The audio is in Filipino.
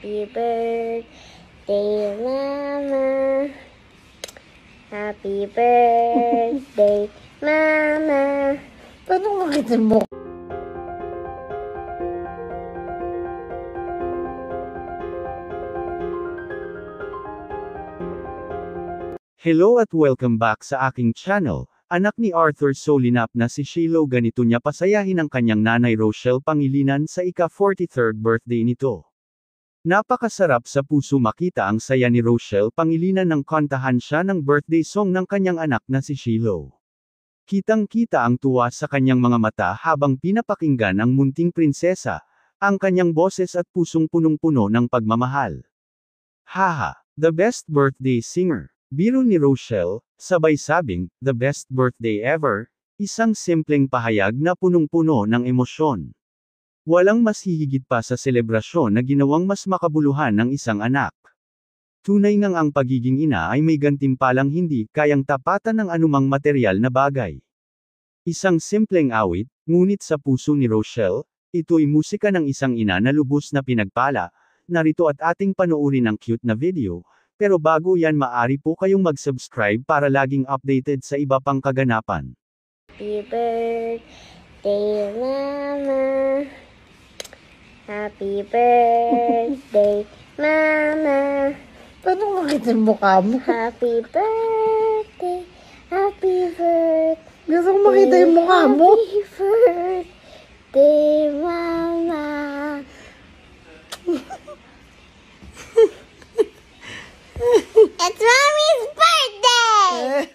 Happy birthday, Mama. Happy birthday, Mama. Paano makita mo? Hello at welcome back sa aking channel. Anak ni Arthur Solinap na si Shiloh, ganito niya pasayahin ang kanyang nanay Rochelle Pangilinan sa ika-43rd birthday nito. Napakasarap sa puso makita ang saya ni Rochelle Pangilinan nang kantahan siya ng birthday song ng kanyang anak na si Shiloh. Kitang-kita ang tuwa sa kanyang mga mata habang pinapakinggan ang munting prinsesa, ang kanyang boses at pusong punong-puno ng pagmamahal. Haha, the best birthday singer. Biro ni Rochelle, sabay sabing, the best birthday ever, isang simpleng pahayag na punong-puno ng emosyon. Walang mas hihigit pa sa selebrasyon na ginawang mas makabuluhan ng isang anak. Tunay ngang ang pagiging ina ay may gantimpalang hindi kayang tapatan ng anumang materyal na bagay. Isang simpleng awit, ngunit sa puso ni Rochelle, ito'y musika ng isang ina na lubos na pinagpala. Narito at ating panoorin ang cute na video. Pero bago yan, maaari po kayong mag-subscribe para laging updated sa iba pang kaganapan. Happy birthday, Mama. Happy birthday, Mama. Paano makita yung mukha mo? Happy birthday, happy birthday. Gusto ko makita yung mukha mo. Happy birthday, Mama. It's Mommy's birthday!